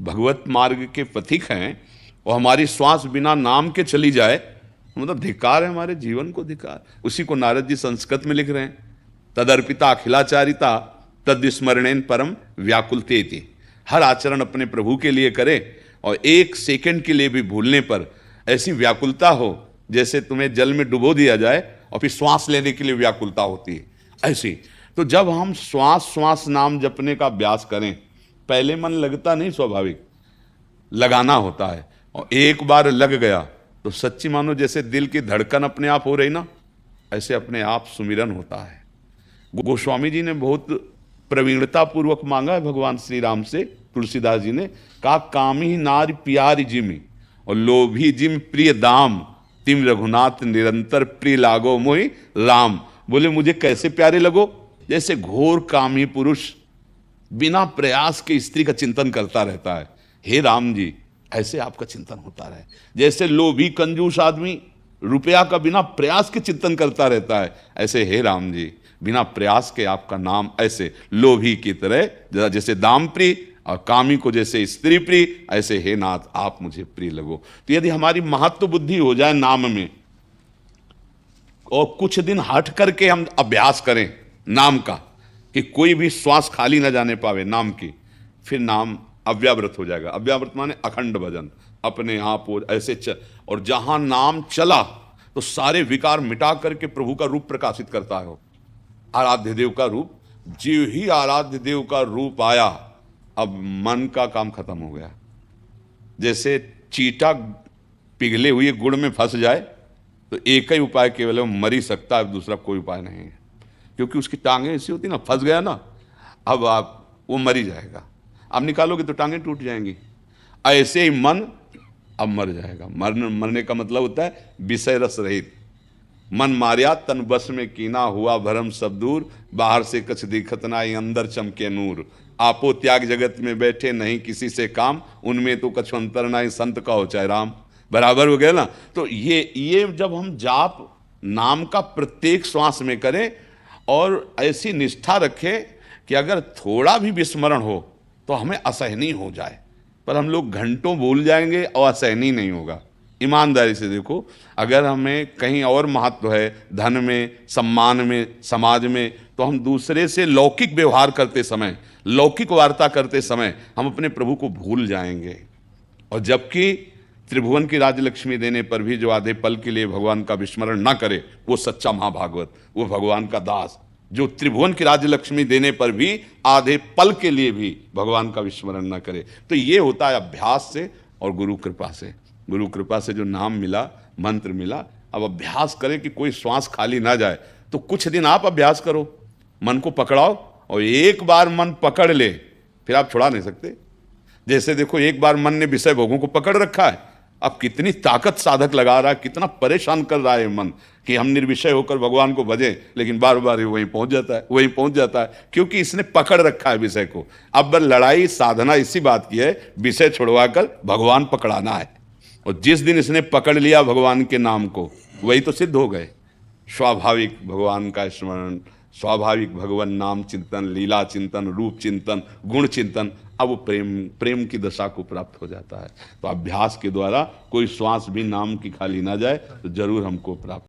भगवत मार्ग के पथिक हैं और हमारी श्वास बिना नाम के चली जाए, मतलब धिक्कार है, हमारे जीवन को धिक्कार। उसी को नारद जी संस्कृत में लिख रहे हैं, तदर्पिता अखिलाचारिता तद्विस्मरणेन परम व्याकुलते थी। हर आचरण अपने प्रभु के लिए करे और एक सेकंड के लिए भी भूलने पर ऐसी व्याकुलता हो जैसे तुम्हें जल में डुबो दिया जाए और फिर श्वास लेने के लिए व्याकुलता होती है, ऐसी। तो जब हम श्वास श्वास नाम जपने का अभ्यास करें, पहले मन लगता नहीं, स्वाभाविक लगाना होता है, और एक बार लग गया तो सच्ची मानो जैसे दिल की धड़कन अपने आप हो रही ना, ऐसे अपने आप सुमिरन होता है। गोस्वामी जी ने बहुत प्रवीणता पूर्वक मांगा है भगवान श्री राम से, तुलसीदास जी ने कहा, कामी नारी प्यारी जिमी और लोभी जिम प्रिय दाम, तिम रघुनाथ निरंतर प्रिय लागो मोहि राम। बोले मुझे कैसे प्यारे लगो, जैसे घोर कामी पुरुष बिना प्रयास के स्त्री का चिंतन करता रहता है, हे राम जी ऐसे आपका चिंतन होता रहे। जैसे लोभी कंजूस आदमी रुपया का बिना प्रयास के चिंतन करता रहता है, ऐसे हे राम जी बिना प्रयास के आपका नाम, ऐसे लोभी की तरह जैसे दाम प्रिय और कामी को जैसे स्त्री प्रिय, ऐसे हे नाथ आप मुझे प्रिय लगो। तो यदि हमारी महत्व बुद्धि हो जाए नाम में और कुछ दिन हट करके हम अभ्यास करें नाम का, कि कोई भी श्वास खाली ना जाने पावे नाम की, फिर नाम अव्याव्रत हो जाएगा। अव्याव्रत माने अखंड भजन, अपने आप हो ऐसे और जहां नाम चला तो सारे विकार मिटा करके प्रभु का रूप प्रकाशित करता है, आराध्य देव का रूप। जीव ही आराध्य देव का रूप आया, अब मन का काम खत्म हो गया। जैसे चीटा पिघले हुए गुड़ में फंस जाए तो एक ही उपाय केवल मर ही सकता है, दूसरा कोई उपाय नहीं है, क्योंकि उसकी टांगें ऐसी होती ना, फंस गया ना, अब आप वो मर ही जाएगा। आप निकालोगे तो टांगें टूट जाएंगी, ऐसे ही मन अब मर जाएगा। मरने का मतलब होता है विषय रस रहित। मन मारिया तन बस में कीना, हुआ भरम सब दूर, बाहर से कछ दिखत नाई अंदर चमके नूर। आपो त्याग जगत में बैठे नहीं किसी से काम, उनमें तो कछु अंतर नाई संत का हो चाहे राम। बराबर हो गया ना। तो ये जब हम जाप नाम का प्रत्येक श्वास में करें और ऐसी निष्ठा रखें कि अगर थोड़ा भी विस्मरण हो तो हमें असहनीय हो जाए, पर हम लोग घंटों भूल जाएंगे और असहनीय नहीं होगा। ईमानदारी से देखो, अगर हमें कहीं और महत्व है, धन में, सम्मान में, समाज में, तो हम दूसरे से लौकिक व्यवहार करते समय, लौकिक वार्ता करते समय हम अपने प्रभु को भूल जाएंगे। और जबकि त्रिभुवन की राजलक्ष्मी देने पर भी जो आधे पल के लिए भगवान का विस्मरण ना करे, वो सच्चा महाभागवत, वो भगवान का दास, जो त्रिभुवन की राजलक्ष्मी देने पर भी आधे पल के लिए भी भगवान का विस्मरण ना करे। तो ये होता है अभ्यास से और गुरु कृपा से। गुरु कृपा से जो नाम मिला, मंत्र मिला, अब अभ्यास करें कि कोई श्वास खाली ना जाए। तो कुछ दिन आप अभ्यास करो, मन को पकड़ाओ, और एक बार मन पकड़ ले फिर आप छुड़ा नहीं सकते। जैसे देखो, एक बार मन ने विषय भोगों को पकड़ रखा है, अब कितनी ताकत साधक लगा रहा है, कितना परेशान कर रहा है मन कि हम निर्विषय होकर भगवान को भजें, लेकिन बार बार वहीं पहुंच जाता है, वहीं पहुंच जाता है, क्योंकि इसने पकड़ रखा है विषय को। अब लड़ाई साधना इसी बात की है, विषय छुड़वाकर भगवान पकड़ाना है। और जिस दिन इसने पकड़ लिया भगवान के नाम को, वही तो सिद्ध हो गए। स्वाभाविक भगवान का स्मरण, स्वाभाविक भगवान नाम चिंतन, लीला चिंतन, रूप चिंतन, गुण चिंतन, अब वो प्रेम की दशा को प्राप्त हो जाता है। तो अभ्यास के द्वारा कोई श्वास भी नाम की खाली ना जाए तो जरूर हमको प्राप्त